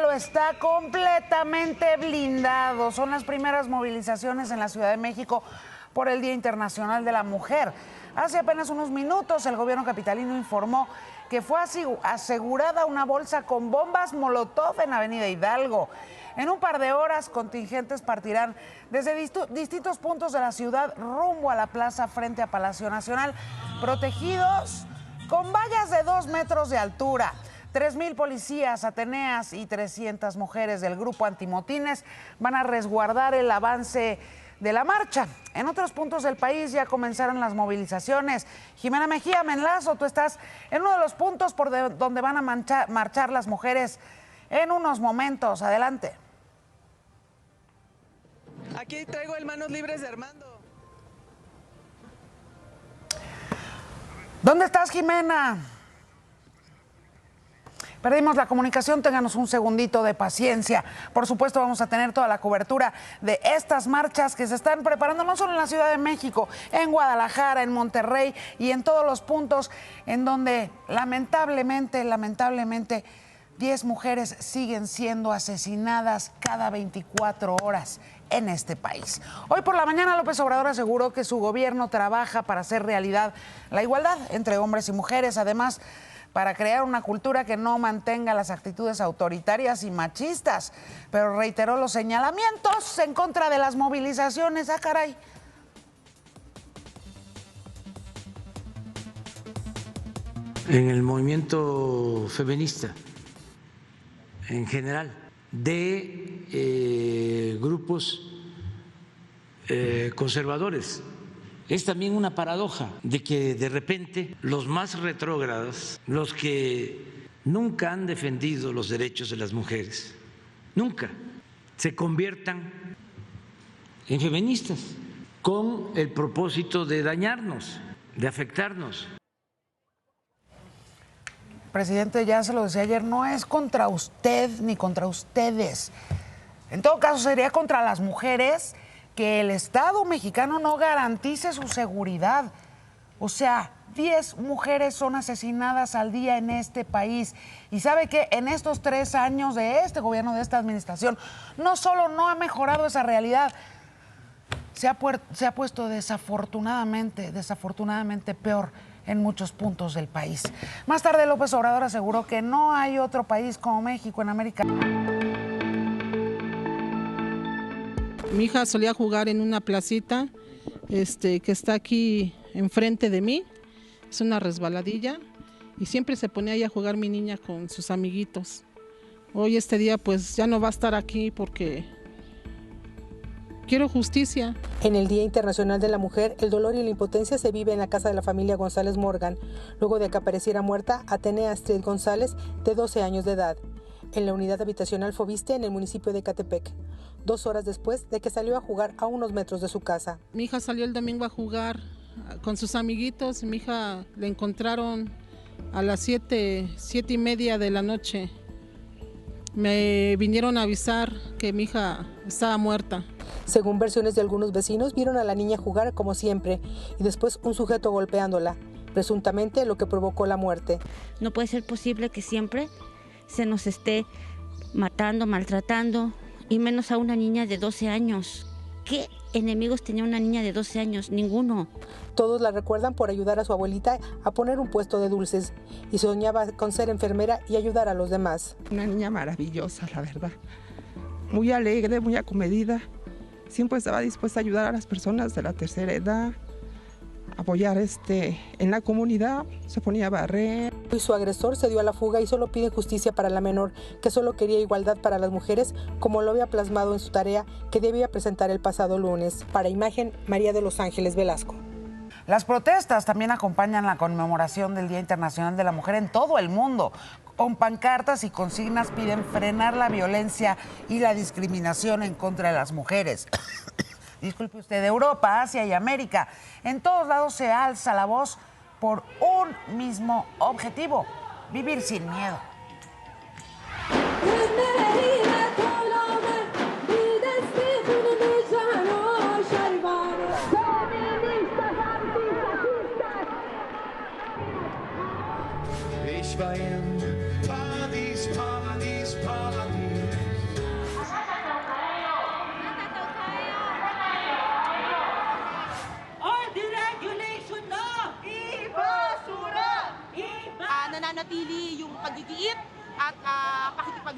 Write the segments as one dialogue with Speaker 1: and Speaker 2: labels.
Speaker 1: Zócalo está completamente blindado. Son las primeras movilizaciones en la Ciudad de México por el Día Internacional de la Mujer. Hace apenas unos minutos el gobierno capitalino informó que fue asegurada una bolsa con bombas Molotov en Avenida Hidalgo. En un par de horas, contingentes partirán desde distintos puntos de la ciudad rumbo a la plaza frente a Palacio Nacional, protegidos con vallas de 2 metros de altura. 3,000 policías ateneas y 300 mujeres del grupo antimotines van a resguardar el avance de la marcha. En otros puntos del país ya comenzaron las movilizaciones. Jimena Mejía, me enlazo, tú estás en uno de los puntos por donde van a marchar las mujeres en unos momentos. Adelante.
Speaker 2: Aquí traigo el Manos Libres de Armando.
Speaker 1: ¿Dónde estás, Jimena? Perdimos la comunicación, ténganos un segundito de paciencia. Por supuesto, vamos a tener toda la cobertura de estas marchas que se están preparando no solo en la Ciudad de México, en Guadalajara, en Monterrey y en todos los puntos en donde lamentablemente 10 mujeres siguen siendo asesinadas cada 24 horas en este país. Hoy por la mañana López Obrador aseguró que su gobierno trabaja para hacer realidad la igualdad entre hombres y mujeres, además para crear una cultura que no mantenga las actitudes autoritarias y machistas, pero reiteró los señalamientos en contra de las movilizaciones. ¡Ah, caray!
Speaker 3: En el movimiento feminista, en general, de grupos conservadores. Es también una paradoja de que de repente los más retrógrados, los que nunca han defendido los derechos de las mujeres, nunca se conviertan en feministas con el propósito de dañarnos, de afectarnos.
Speaker 1: Presidente, ya se lo decía ayer, no es contra usted ni contra ustedes. En todo caso, sería contra las mujeres que el Estado mexicano no garantice su seguridad. O sea, 10 mujeres son asesinadas al día en este país. Y sabe que en estos 3 años de este gobierno, de esta administración, no solo no ha mejorado esa realidad, se ha puesto desafortunadamente peor en muchos puntos del país. Más tarde, López Obrador aseguró que no hay otro país como México en América.
Speaker 4: Mi hija solía jugar en una placita que está aquí enfrente de mí, es una resbaladilla, y siempre se ponía ahí a jugar mi niña con sus amiguitos. Hoy este día pues ya no va a estar aquí porque quiero justicia.
Speaker 5: En el Día Internacional de la Mujer, el dolor y la impotencia se vive en la casa de la familia González Morgan, luego de que apareciera muerta Atenea Astrid González, de 12 años de edad, en la unidad habitacional Fobiste en el municipio de Ecatepec, 2 horas después de que salió a jugar a unos metros de su casa.
Speaker 4: Mi hija salió el domingo a jugar con sus amiguitos. Mi hija la encontraron a las 7:30 de la noche. Me vinieron a avisar que mi hija estaba muerta.
Speaker 5: Según versiones de algunos vecinos, vieron a la niña jugar como siempre y después un sujeto golpeándola, presuntamente lo que provocó la muerte.
Speaker 6: No puede ser posible que siempre se nos esté matando, maltratando, y menos a una niña de 12 años. ¿Qué enemigos tenía una niña de 12 años? Ninguno.
Speaker 5: Todos la recuerdan por ayudar a su abuelita a poner un puesto de dulces y soñaba con ser enfermera y ayudar a los demás.
Speaker 7: Una niña maravillosa, la verdad. Muy alegre, muy acomedida. Siempre estaba dispuesta a ayudar a las personas de la tercera edad, apoyar en la comunidad, se ponía a barrer.
Speaker 5: Y su agresor se dio a la fuga y solo pide justicia para la menor, que solo quería igualdad para las mujeres, como lo había plasmado en su tarea que debía presentar el pasado lunes. Para Imagen, María de los Ángeles Velasco.
Speaker 1: Las protestas también acompañan la conmemoración del Día Internacional de la Mujer en todo el mundo. Con pancartas y consignas piden frenar la violencia y la discriminación en contra de las mujeres. Disculpe usted, Europa, Asia y América. En todos lados se alza la voz por un mismo objetivo: vivir sin miedo.
Speaker 8: Ich war im Paradies, Paradies, Paradies.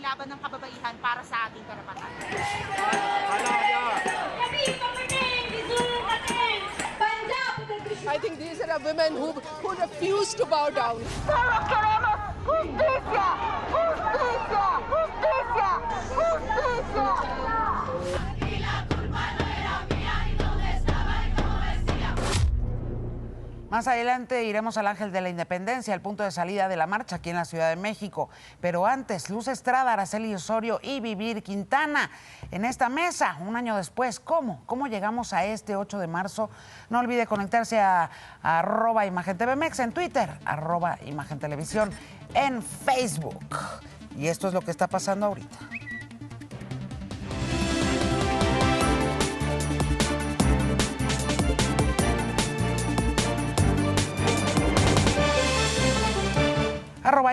Speaker 8: paglaban ng kababaihan para sa ating karapatan.
Speaker 2: I think these are women who refuse to bow down.
Speaker 8: Todos queremos justicia, justicia, justicia, justicia.
Speaker 1: Más adelante iremos al Ángel de la Independencia, el punto de salida de la marcha aquí en la Ciudad de México. Pero antes, Luz Estrada, Araceli Osorio y Vivir Quintana en esta mesa, un año después. ¿Cómo llegamos a este 8 de marzo? No olvide conectarse a @ImagenTVMex en Twitter, @ImagenTelevisión en Facebook. Y esto es lo que está pasando ahorita.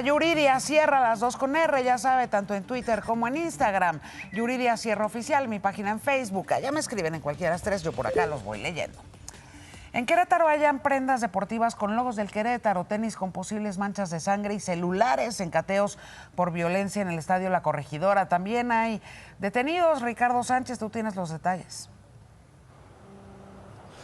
Speaker 1: @Yuridia Sierra, las dos con R, ya sabe, tanto en Twitter como en Instagram. Yuridia Sierra Oficial, mi página en Facebook. Allá me escriben en cualquiera de las tres, yo por acá los voy leyendo. En Querétaro hallan prendas deportivas con logos del Querétaro, tenis con posibles manchas de sangre y celulares en cateos por violencia en el Estadio La Corregidora. También hay detenidos. Ricardo Sánchez, tú tienes los detalles.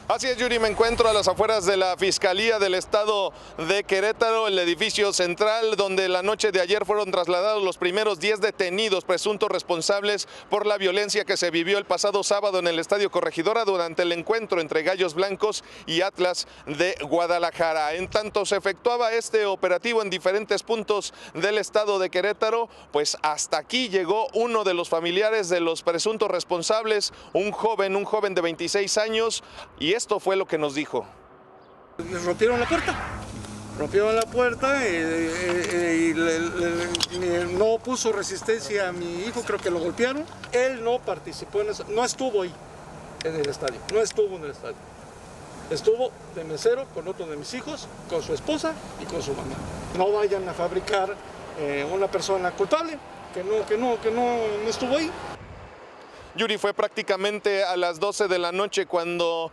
Speaker 9: Así es, Yuri, me encuentro a las afueras de la Fiscalía del Estado de Querétaro, el edificio central, donde la noche de ayer fueron trasladados los primeros 10 detenidos presuntos responsables por la violencia que se vivió el pasado sábado en el Estadio Corregidora durante el encuentro entre Gallos Blancos y Atlas de Guadalajara. En tanto se efectuaba este operativo en diferentes puntos del estado de Querétaro, pues hasta aquí llegó uno de los familiares de los presuntos responsables, un joven de 26 años, y esto fue lo que nos dijo.
Speaker 10: Rompieron la puerta y no puso resistencia a mi hijo, creo que lo golpearon. Él no participó en eso, no estuvo ahí en el estadio, Estuvo de mesero con otro de mis hijos, con su esposa y con su mamá. No vayan a fabricar una persona culpable que no estuvo ahí.
Speaker 9: Yuri, fue prácticamente a las 12 de la noche cuando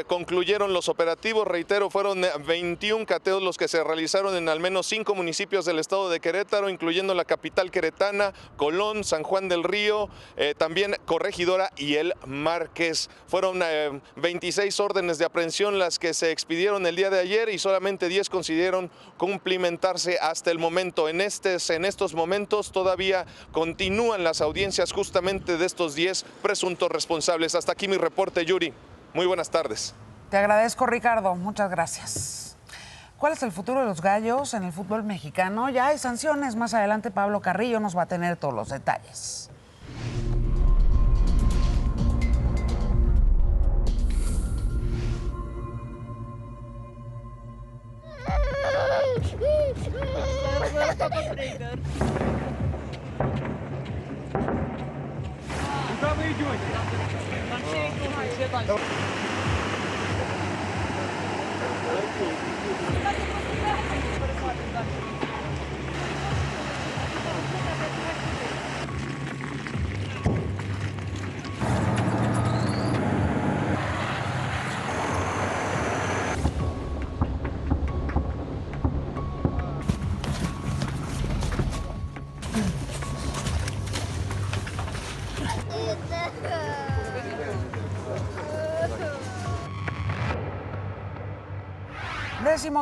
Speaker 9: concluyeron los operativos. Reitero, fueron 21 cateos los que se realizaron en al menos 5 municipios del estado de Querétaro, incluyendo la capital queretana, Colón, San Juan del Río, también Corregidora y El Marqués. Fueron 26 órdenes de aprehensión las que se expidieron el día de ayer y solamente 10 consiguieron cumplimentarse hasta el momento. En estos momentos todavía continúan las audiencias justamente de estos 10 presuntos responsables. Hasta aquí mi reporte, Yuri. Muy buenas tardes.
Speaker 1: Te agradezco, Ricardo. Muchas gracias. ¿Cuál es el futuro de los Gallos en el fútbol mexicano? Ya hay sanciones. Más adelante Pablo Carrillo nos va a tener todos los detalles.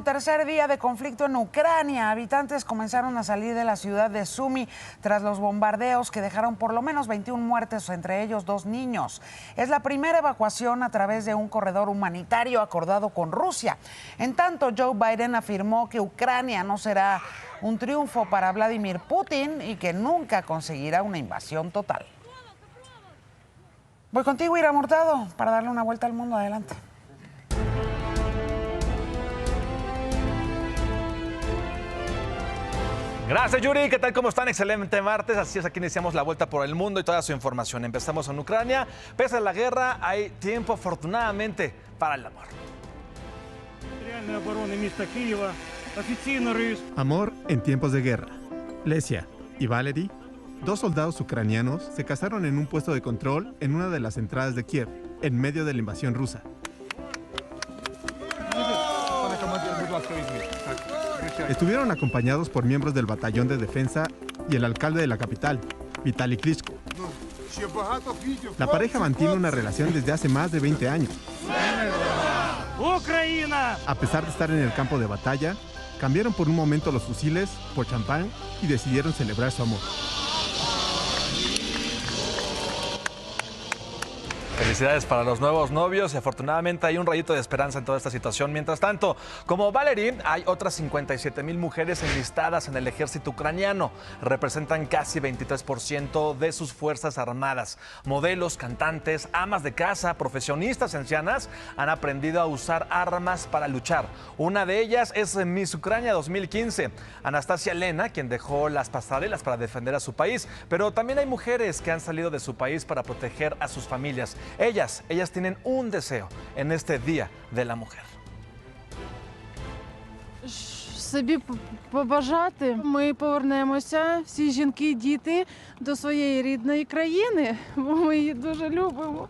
Speaker 1: Tercer día de conflicto en Ucrania. Habitantes comenzaron a salir de la ciudad de Sumy tras los bombardeos que dejaron por lo menos 21 muertes, entre ellos 2 niños. Es la primera evacuación a través de un corredor humanitario acordado con Rusia. En tanto, Joe Biden afirmó que Ucrania no será un triunfo para Vladimir Putin y que nunca conseguirá una invasión total. Voy contigo, Ira Mortado, para darle una vuelta al mundo. Adelante.
Speaker 11: Gracias, Yuri. ¿Qué tal? ¿Cómo están? Excelente martes. Así es, aquí iniciamos la vuelta por el mundo y toda su información. Empezamos en Ucrania. Pese a la guerra, hay tiempo, afortunadamente, para el amor.
Speaker 12: Amor en tiempos de guerra. Lesia y Valery, 2 soldados ucranianos, se casaron en un puesto de control en una de las entradas de Kiev, en medio de la invasión rusa. Estuvieron acompañados por miembros del batallón de defensa y el alcalde de la capital, Vitaly Klitschko. La pareja mantiene una relación desde hace más de 20 años. A pesar de estar en el campo de batalla, cambiaron por un momento los fusiles por champán y decidieron celebrar su amor.
Speaker 11: Felicidades para los nuevos novios y afortunadamente hay un rayito de esperanza en toda esta situación. Mientras tanto, como Valerie, hay otras 57,000 mujeres enlistadas en el ejército ucraniano. Representan casi 23% de sus fuerzas armadas. Modelos, cantantes, amas de casa, profesionistas ancianas han aprendido a usar armas para luchar. Una de ellas es Miss Ucrania 2015, Anastasia Lena, quien dejó las pasarelas para defender a su país. Pero también hay mujeres que han salido de su país para proteger a sus familias. Ellas tienen un deseo en este Día de la Mujer.
Speaker 13: Собі побажати, ми повернемося, всі жінки і діти, до своєї рідної країни, бо ми її дуже любимо.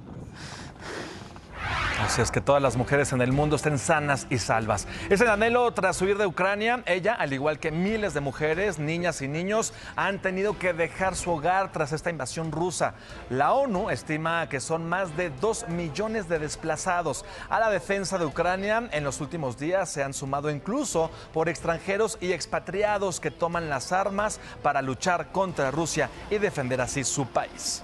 Speaker 11: Así es, que todas las mujeres en el mundo estén sanas y salvas. Es el anhelo tras huir de Ucrania. Ella, al igual que miles de mujeres, niñas y niños, han tenido que dejar su hogar tras esta invasión rusa. La ONU estima que son más de 2 millones de desplazados. A la defensa de Ucrania, en los últimos días se han sumado incluso por extranjeros y expatriados que toman las armas para luchar contra Rusia y defender así su país.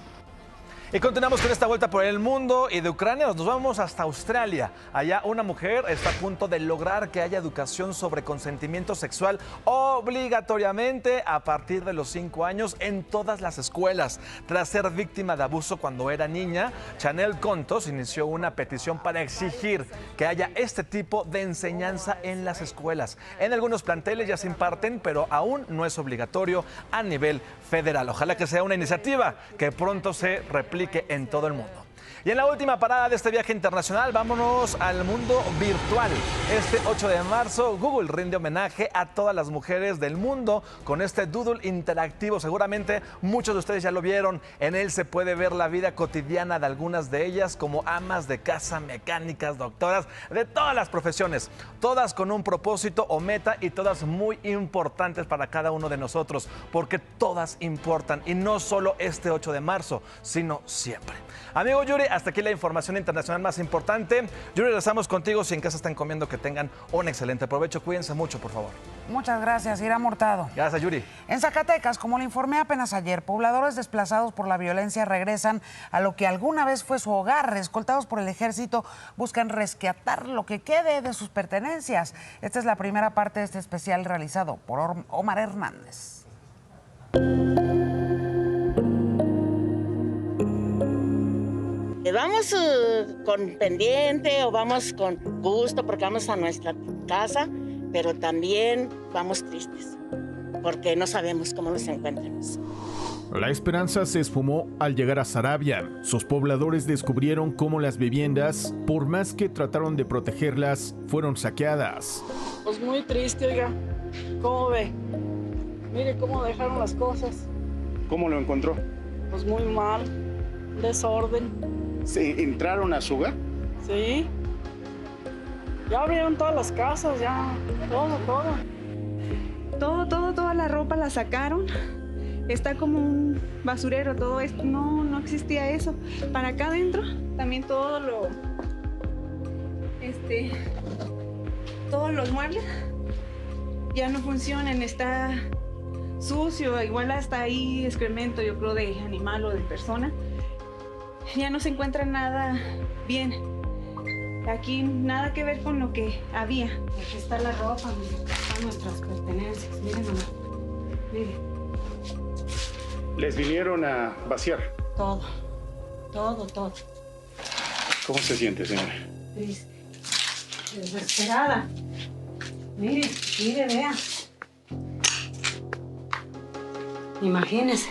Speaker 11: Y continuamos con esta vuelta por el mundo y de Ucrania nos vamos hasta Australia. Allá una mujer está a punto de lograr que haya educación sobre consentimiento sexual obligatoriamente a partir de los 5 años en todas las escuelas. Tras ser víctima de abuso cuando era niña, Chanel Contos inició una petición para exigir que haya este tipo de enseñanza en las escuelas. En algunos planteles ya se imparten, pero aún no es obligatorio a nivel federal. Ojalá que sea una iniciativa que pronto se replique en todo el mundo. Y en la última parada de este viaje internacional, vámonos al mundo virtual. Este 8 de marzo, Google rinde homenaje a todas las mujeres del mundo con este doodle interactivo. Seguramente muchos de ustedes ya lo vieron. En él se puede ver la vida cotidiana de algunas de ellas, como amas de casa, mecánicas, doctoras, de todas las profesiones. Todas con un propósito o meta y todas muy importantes para cada uno de nosotros, porque todas importan y no solo este 8 de marzo, sino siempre. Amigo Yuri, hasta aquí la información internacional más importante. Yuri, regresamos contigo. Si en casa están comiendo, que tengan un excelente provecho. Cuídense mucho, por favor.
Speaker 1: Muchas gracias, Ira Mortado.
Speaker 11: Gracias, Yuri.
Speaker 1: En Zacatecas, como le informé apenas ayer, pobladores desplazados por la violencia regresan a lo que alguna vez fue su hogar. Escoltados por el ejército, buscan rescatar lo que quede de sus pertenencias. Esta es la primera parte de este especial realizado por Omar Hernández.
Speaker 14: Vamos con pendiente o vamos con gusto porque vamos a nuestra casa, pero también vamos tristes porque no sabemos cómo nos encontramos.
Speaker 15: La esperanza se esfumó al llegar a Sarabia. Sus pobladores descubrieron cómo las viviendas, por más que trataron de protegerlas, fueron saqueadas.
Speaker 16: Pues muy triste, oiga. ¿Cómo ve? Mire cómo dejaron las cosas.
Speaker 17: ¿Cómo lo encontró?
Speaker 16: Pues muy mal, desorden.
Speaker 17: ¿Se entraron a su hogar?
Speaker 16: Sí. Ya abrieron todas las casas, ya,
Speaker 18: toda la ropa la sacaron. Está como un basurero todo esto. No existía eso. Para acá adentro también todos los muebles ya no funcionan, está sucio, igual hasta ahí excremento, yo creo, de animal o de persona. Ya no se encuentra nada bien. Aquí nada que ver con lo que había.
Speaker 16: Aquí está la ropa, están nuestras pertenencias. Miren nomás. Miren.
Speaker 17: ¿Les vinieron a vaciar?
Speaker 16: Todo.
Speaker 17: ¿Cómo se siente, señora?
Speaker 16: Triste. Desesperada. Mire, vea. Imagínese.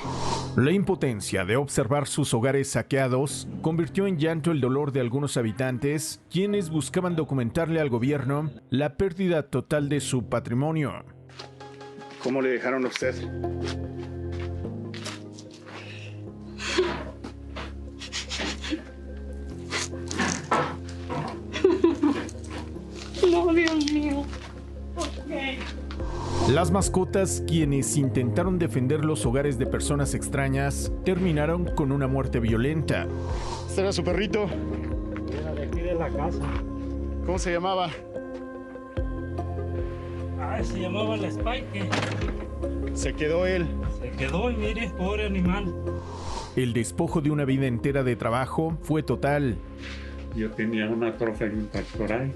Speaker 15: La impotencia de observar sus hogares saqueados convirtió en llanto el dolor de algunos habitantes, quienes buscaban documentarle al gobierno la pérdida total de su patrimonio.
Speaker 17: ¿Cómo le dejaron a usted?
Speaker 16: No, Dios mío. ¿Por qué?
Speaker 15: Las mascotas, quienes intentaron defender los hogares de personas extrañas, terminaron con una muerte violenta.
Speaker 17: ¿Este era su perrito?
Speaker 19: Era de aquí de la casa.
Speaker 17: ¿Cómo se llamaba?
Speaker 19: Se llamaba el Spike.
Speaker 17: Se quedó él.
Speaker 19: Se quedó y mire, pobre animal.
Speaker 15: El despojo de una vida entera de trabajo fue total.
Speaker 19: Yo tenía una trofa y un tractor ahí.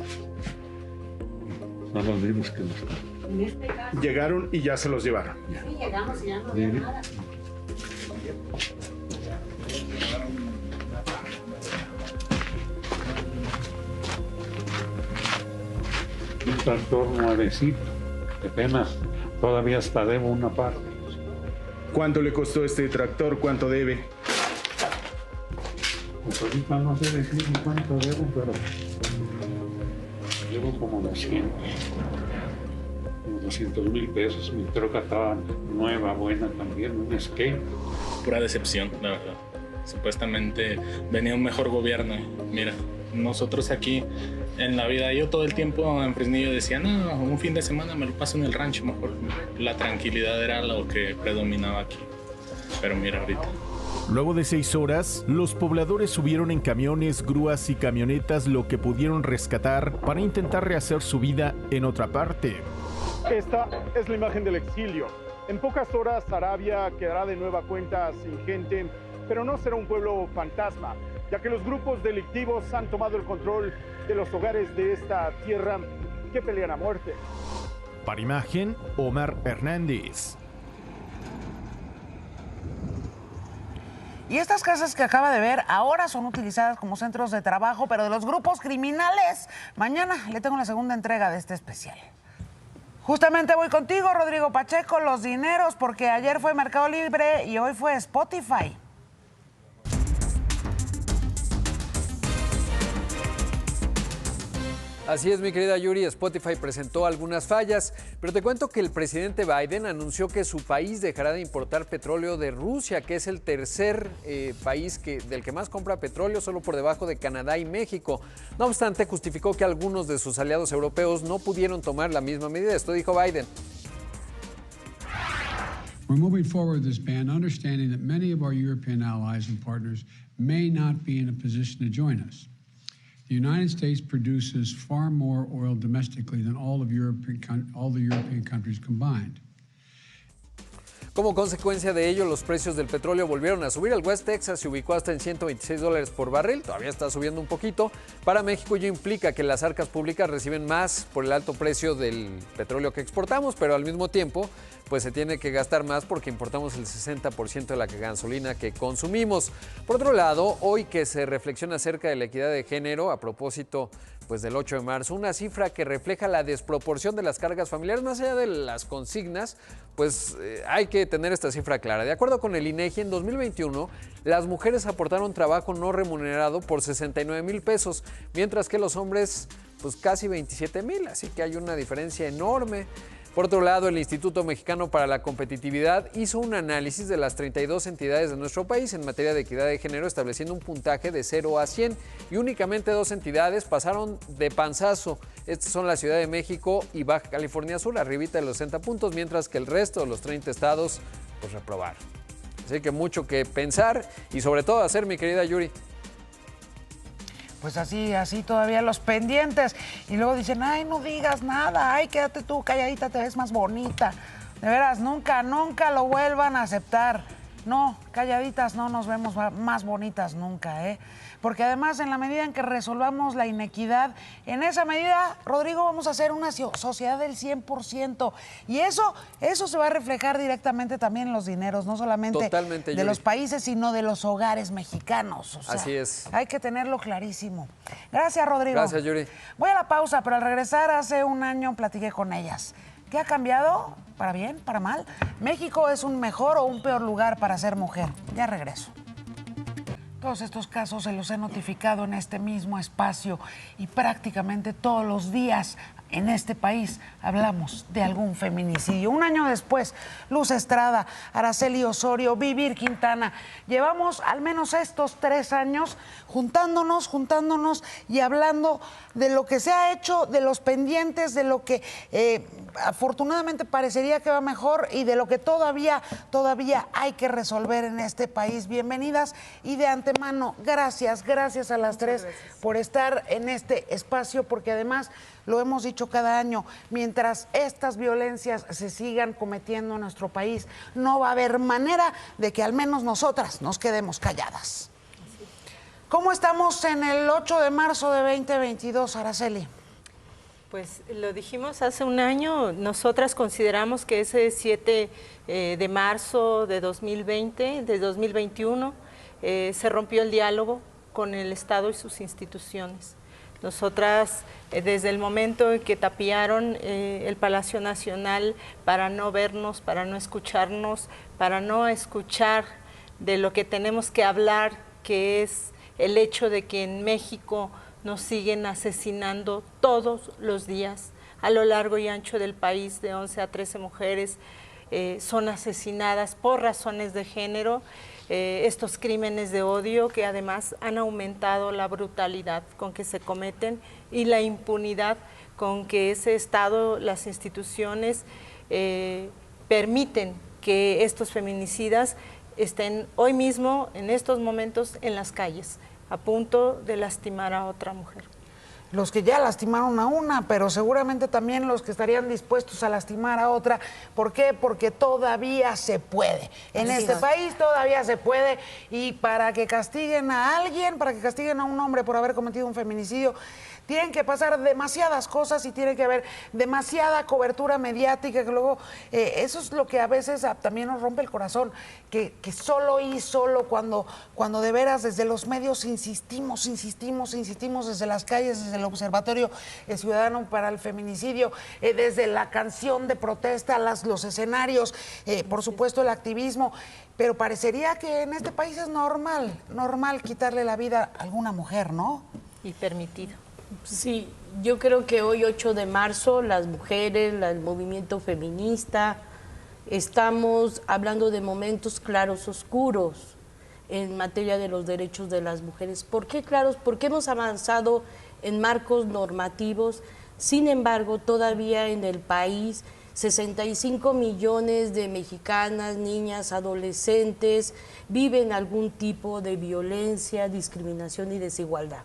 Speaker 19: Son los mismos que nos están.
Speaker 17: En este caso. Llegaron y ya se los llevaron.
Speaker 8: Sí, llegamos y ya no había nada.
Speaker 19: Un tractor nuevecito, de apenas todavía hasta debo una parte.
Speaker 17: ¿Cuánto le costó este tractor? ¿Cuánto debe?
Speaker 19: Pues ahorita no sé decir cuánto debo, pero llevo como 200,000 pesos. Mi troca estaba nueva, buena también, un skate.
Speaker 20: Pura decepción, la verdad. Supuestamente venía un mejor gobierno. Mira, nosotros aquí en la vida, yo todo el tiempo en Fresnillo decía, no, un fin de semana me lo paso en el rancho mejor. La tranquilidad era lo que predominaba aquí. Pero mira ahorita.
Speaker 15: Luego de 6 horas, los pobladores subieron en camiones, grúas y camionetas lo que pudieron rescatar para intentar rehacer su vida en otra parte.
Speaker 17: Esta es la imagen del exilio. En pocas horas Sarabia quedará de nueva cuenta sin gente, pero no será un pueblo fantasma, ya que los grupos delictivos han tomado el control de los hogares de esta tierra que pelean a muerte.
Speaker 15: Para Imagen, Omar Hernández.
Speaker 1: Y estas casas que acaba de ver ahora son utilizadas como centros de trabajo, pero de los grupos criminales. Mañana le tengo la segunda entrega de este especial. Justamente voy contigo, Rodrigo Pacheco, los dineros, porque ayer fue Mercado Libre y hoy fue Spotify.
Speaker 21: Así es, mi querida Yuri, Spotify presentó algunas fallas, pero te cuento que el presidente Biden anunció que su país dejará de importar petróleo de Rusia, que es el tercer país del que más compra petróleo, solo por debajo de Canadá y México. No obstante, justificó que algunos de sus aliados europeos no pudieron tomar la misma medida. Esto dijo Biden.
Speaker 22: We're moving forward with this ban, understanding that many of our European allies and partners may not be in a position to join us. The United States produces far more oil domestically than all the European countries combined.
Speaker 21: Como consecuencia de ello, los precios del petróleo volvieron a subir. El West Texas se ubicó hasta en $126 por barril, todavía está subiendo un poquito. Para México ello implica que las arcas públicas reciben más por el alto precio del petróleo que exportamos, pero al mismo tiempo pues se tiene que gastar más porque importamos el 60% de la gasolina que consumimos. Por otro lado, hoy que se reflexiona acerca de la equidad de género, a propósito pues del 8 de marzo, una cifra que refleja la desproporción de las cargas familiares, más allá de las consignas, pues hay que tener esta cifra clara. De acuerdo con el INEGI, en 2021, las mujeres aportaron trabajo no remunerado por 69,000 pesos, mientras que los hombres, pues casi 27,000, así que hay una diferencia enorme. Por otro lado, el Instituto Mexicano para la Competitividad hizo un análisis de las 32 entidades de nuestro país en materia de equidad de género, estableciendo un puntaje de 0 a 100, y únicamente 2 entidades pasaron de panzazo. Estas son la Ciudad de México y Baja California Sur, arribita de los 60 puntos, mientras que el resto de los 30 estados pues reprobaron. Así que mucho que pensar y sobre todo hacer, mi querida Yuri.
Speaker 1: Pues así todavía los pendientes. Y luego dicen, ay, no digas nada, ay, quédate tú calladita, te ves más bonita. De veras, nunca lo vuelvan a aceptar. No, calladitas no nos vemos más bonitas nunca, ¿eh? Porque además, en la medida en que resolvamos la inequidad, en esa medida, Rodrigo, vamos a hacer una sociedad del 100%. Y eso se va a reflejar directamente también en los dineros, no solamente
Speaker 21: totalmente,
Speaker 1: de
Speaker 21: Yuri,
Speaker 1: los países, sino de los hogares mexicanos. O sea,
Speaker 21: así es.
Speaker 1: Hay que tenerlo clarísimo. Gracias, Rodrigo.
Speaker 21: Gracias, Yuri.
Speaker 1: Voy a la pausa, pero al regresar hace un año platiqué con ellas. ¿Qué ha cambiado? ¿Para bien? ¿Para mal? ¿México es un mejor o un peor lugar para ser mujer? Ya regreso. Todos estos casos se los he notificado en este mismo espacio y prácticamente todos los días en este país hablamos de algún feminicidio. Un año después, Luz Estrada, Araceli Osorio, Vivir Quintana, llevamos al menos estos 3 años juntándonos y hablando de lo que se ha hecho, de los pendientes, de lo que afortunadamente parecería que va mejor y de lo que todavía hay que resolver en este país. Bienvenidas y de antemano, gracias a las tres por estar en este espacio, porque además lo hemos dicho cada año, mientras estas violencias se sigan cometiendo en nuestro país, no va a haber manera de que al menos nosotras nos quedemos calladas. ¿Cómo estamos en el 8 de marzo de 2022, Araceli?
Speaker 3: Pues lo dijimos hace un año, nosotras consideramos que ese 7 de marzo de 2020, de 2021, se rompió el diálogo con el Estado y sus instituciones. Nosotras, desde el momento en que tapiaron el Palacio Nacional para no vernos, para no escucharnos, para no escuchar de lo que tenemos que hablar, que es el hecho de que en México nos siguen asesinando todos los días a lo largo y ancho del país. De 11 a 13 mujeres son asesinadas por razones de género. Estos crímenes de odio que además han aumentado la brutalidad con que se cometen y la impunidad con que ese Estado, las instituciones permiten que estos feminicidas estén hoy mismo, en estos momentos, en las calles, a punto de lastimar a otra mujer.
Speaker 1: Los que ya lastimaron a una, pero seguramente también los que estarían dispuestos a lastimar a otra. ¿Por qué? Porque todavía se puede. En este país todavía se puede, y para que castiguen a alguien, para que castiguen a un hombre por haber cometido un feminicidio, tienen que pasar demasiadas cosas y tiene que haber demasiada cobertura mediática, que luego eso es lo que a veces también nos rompe el corazón, que solo cuando de veras desde los medios insistimos desde las calles, desde el Observatorio Ciudadano para el Feminicidio, desde la canción de protesta, los escenarios, por supuesto el activismo, pero parecería que en este país es normal quitarle la vida a alguna mujer, ¿no?
Speaker 3: Y permitido.
Speaker 4: Sí, yo creo que hoy 8 de marzo las mujeres, el movimiento feminista, estamos hablando de momentos claros, oscuros en materia de los derechos de las mujeres. ¿Por qué claros? Porque hemos avanzado en marcos normativos, sin embargo todavía en el país 65 millones de mexicanas, niñas, adolescentes viven algún tipo de violencia, discriminación y desigualdad.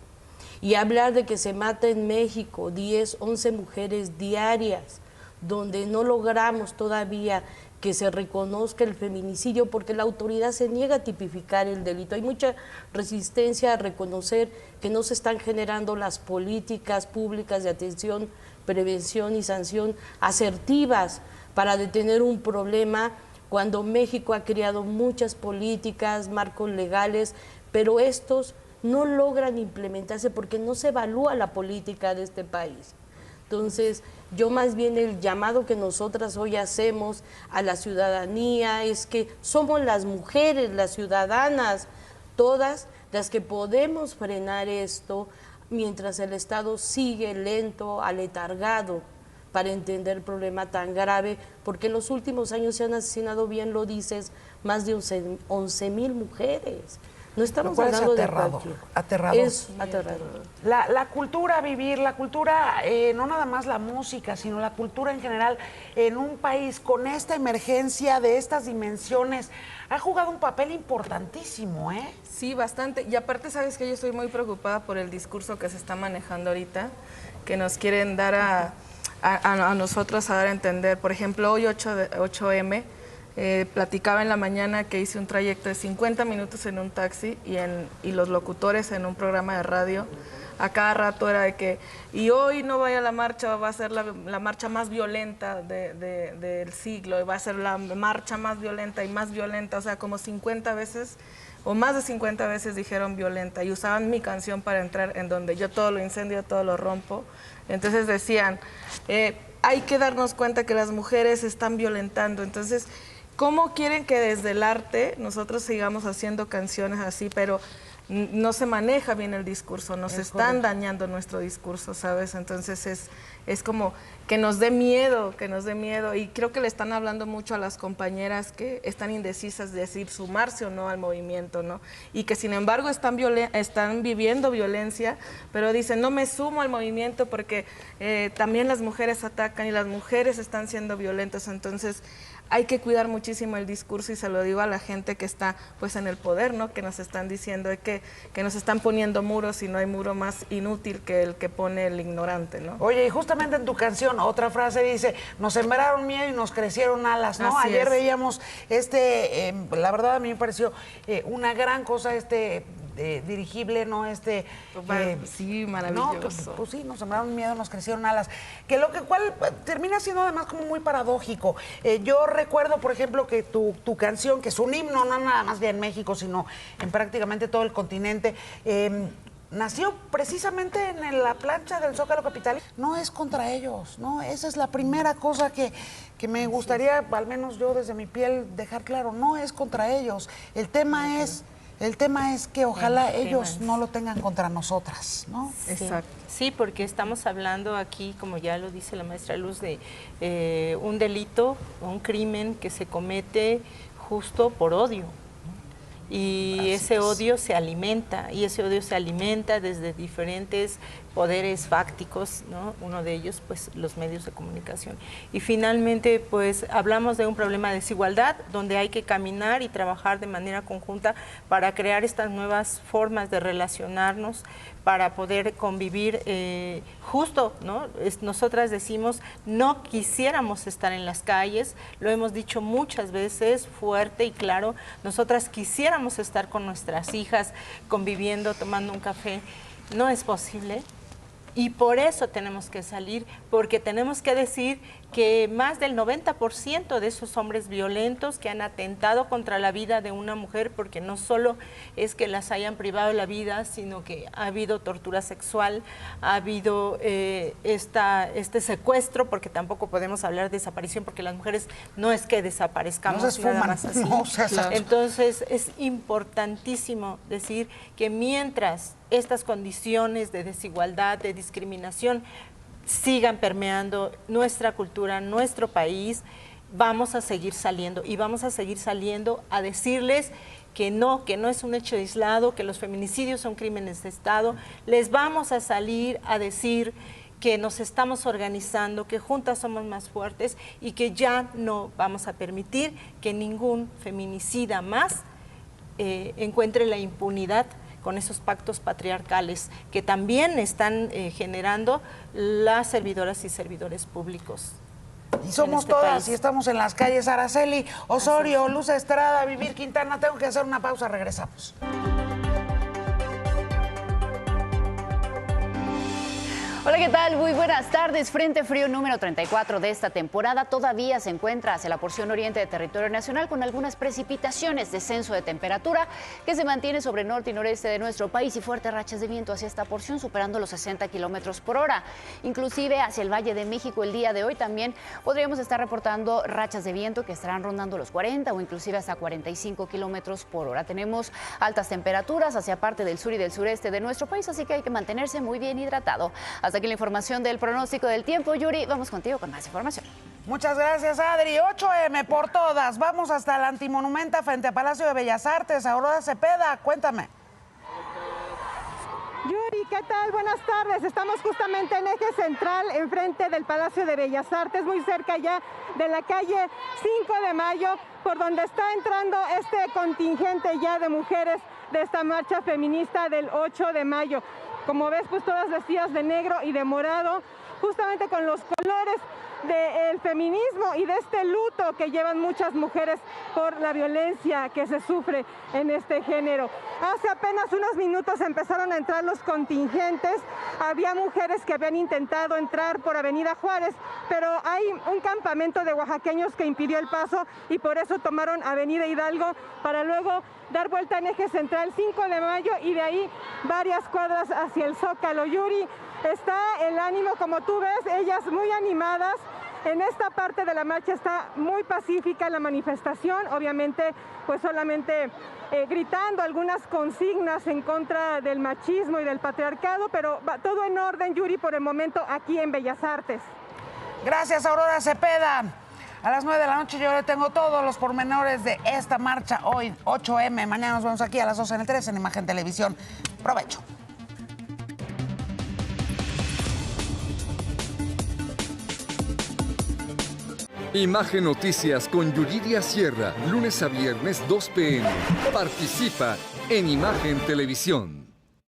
Speaker 4: Y hablar de que se mata en México 10, 11 mujeres diarias, donde no logramos todavía que se reconozca el feminicidio porque la autoridad se niega a tipificar el delito. Hay mucha resistencia a reconocer que no se están generando las políticas públicas de atención, prevención y sanción asertivas para detener un problema, cuando México ha creado muchas políticas, marcos legales, pero estos no logran implementarse porque no se evalúa la política de este país. Entonces, yo más bien el llamado que nosotras hoy hacemos a la ciudadanía es que somos las mujeres, las ciudadanas, todas las que podemos frenar esto mientras el Estado sigue lento, aletargado para entender el problema tan grave, porque en los últimos años se han asesinado, bien lo dices, más de 11,000 mujeres. No estamos hablando de cualquier.
Speaker 1: Aterrador.
Speaker 4: Es aterrador.
Speaker 1: La cultura, Vivir, la cultura, no nada más la música, sino la cultura en general, en un país con esta emergencia de estas dimensiones, ha jugado un papel importantísimo, ¿eh?
Speaker 23: Sí, bastante. Y aparte, sabes que yo estoy muy preocupada por el discurso que se está manejando ahorita, que nos quieren dar a nosotros a dar a entender. Por ejemplo, hoy 8M, platicaba en la mañana que hice un trayecto de 50 minutos en un taxi y los locutores en un programa de radio a cada rato era de que, y hoy no vaya a la marcha, va a ser la marcha más violenta del siglo, y va a ser la marcha más violenta y más violenta, o sea, como 50 veces o más de 50 veces dijeron violenta, y usaban mi canción para entrar en donde yo todo lo incendio, todo lo rompo. Entonces decían, hay que darnos cuenta que las mujeres están violentando. Entonces, ¿cómo quieren que desde el arte nosotros sigamos haciendo canciones así? Pero no se maneja bien el discurso, nos están dañando nuestro discurso, ¿sabes? Entonces es como que nos dé miedo, y creo que le están hablando mucho a las compañeras que están indecisas de decir sumarse o no al movimiento, ¿no? Y que sin embargo están viviendo violencia, pero dicen no me sumo al movimiento porque también las mujeres atacan y las mujeres están siendo violentas, entonces hay que cuidar muchísimo el discurso y se lo digo a la gente que está pues en el poder, ¿no? Que nos están diciendo que nos están poniendo muros y no hay muro más inútil que el que pone el ignorante, ¿no?
Speaker 1: Oye, y justamente en tu canción otra frase dice, nos sembraron miedo y nos crecieron alas, ¿no?
Speaker 23: Así
Speaker 1: Ayer
Speaker 23: es.
Speaker 1: veíamos la verdad a mí me pareció una gran cosa dirigible, ¿no?
Speaker 23: Sí, maravilloso.
Speaker 1: No, pues sí, nos sembraron miedo, nos crecieron alas. Que lo que cual termina siendo además como muy paradójico. Yo recuerdo, por ejemplo, que tu canción, que es un himno, no nada más de en México, sino en prácticamente todo el continente, nació precisamente en la plancha del Zócalo capitalino. No es contra ellos, ¿no? Esa es la primera cosa que me gustaría, al menos yo desde mi piel, dejar claro. No es contra ellos. El tema es que ojalá ellos no lo tengan contra nosotras, ¿no?
Speaker 3: Sí. Exacto. Sí, porque estamos hablando aquí, como ya lo dice la maestra Luz, de un delito, un crimen que se comete justo por odio. Y ese odio se alimenta, desde diferentes poderes fácticos, ¿no? Uno de ellos, pues, los medios de comunicación. Y finalmente, pues, hablamos de un problema de desigualdad, donde hay que caminar y trabajar de manera conjunta para crear estas nuevas formas de relacionarnos, para poder convivir justo, ¿no? Nosotras decimos, no quisiéramos estar en las calles, lo hemos dicho muchas veces, fuerte y claro, nosotras quisiéramos estar con nuestras hijas, conviviendo, tomando un café, no es posible. Y por eso tenemos que salir, porque tenemos que decir que más del 90% de esos hombres violentos que han atentado contra la vida de una mujer, porque no solo es que las hayan privado de la vida, sino que ha habido tortura sexual, ha habido este secuestro, porque tampoco podemos hablar de desaparición, porque las mujeres no es que desaparezcamos,
Speaker 1: no se esfuman,
Speaker 3: nada más así.
Speaker 1: No, claro.
Speaker 3: Entonces es importantísimo decir que mientras estas condiciones de desigualdad, de discriminación, sigan permeando nuestra cultura, nuestro país, vamos a seguir saliendo y vamos a seguir saliendo a decirles que no es un hecho aislado, que los feminicidios son crímenes de Estado. Les vamos a salir a decir que nos estamos organizando, que juntas somos más fuertes y que ya no vamos a permitir que ningún feminicida más encuentre la impunidad con esos pactos patriarcales que también están generando las servidoras y servidores públicos.
Speaker 1: Y somos todas y estamos en las calles. Araceli Osorio, Luz Estrada, Vivir Quintana. Tengo que hacer una pausa, regresamos.
Speaker 5: Hola, ¿qué tal? Muy buenas tardes. Frente frío número 34 de esta temporada todavía se encuentra hacia la porción oriente de territorio nacional con algunas precipitaciones, descenso de temperatura que se mantiene sobre el norte y noreste de nuestro país y fuertes rachas de viento hacia esta porción superando los 60 kilómetros por hora. Inclusive hacia el Valle de México el día de hoy también podríamos estar reportando rachas de viento que estarán rondando los 40 o inclusive hasta 45 kilómetros por hora. Tenemos altas temperaturas hacia parte del sur y del sureste de nuestro país, así que hay que mantenerse muy bien hidratado. Hasta aquí la información del pronóstico del tiempo. Yuri, vamos contigo con más información.
Speaker 1: Muchas gracias, Adri. 8M por todas. Vamos hasta el Antimonumenta frente a Palacio de Bellas Artes. Aurora Cepeda, cuéntame.
Speaker 6: Yuri, ¿qué tal? Buenas tardes. Estamos justamente en eje central, enfrente del Palacio de Bellas Artes, muy cerca ya de la calle 5 de Mayo, por donde está entrando este contingente ya de mujeres de esta marcha feminista del 8 de mayo. Como ves, pues todas vestidas de negro y de morado, justamente con los colores del feminismo y de este luto que llevan muchas mujeres por la violencia que se sufre en este género. Hace apenas unos minutos empezaron a entrar los contingentes. Había mujeres que habían intentado entrar por Avenida Juárez, pero hay un campamento de oaxaqueños que impidió el paso y por eso tomaron Avenida Hidalgo para luego dar vuelta en eje central 5 de mayo y de ahí varias cuadras hacia el Zócalo. Yuri, está el ánimo, como tú ves, ellas muy animadas, En esta parte de la marcha está muy pacífica la manifestación, obviamente pues solamente gritando algunas consignas en contra del machismo y del patriarcado, pero va todo en orden, Yuri, por el momento aquí en Bellas Artes.
Speaker 1: Gracias, Aurora Cepeda. A las 9 de la noche yo le tengo todos los pormenores de esta marcha hoy, 8M. Mañana nos vemos aquí a las 12 en el 13 en Imagen Televisión. Provecho.
Speaker 2: Imagen Noticias con Yuridia Sierra, lunes a viernes 2 p.m. Participa en Imagen Televisión.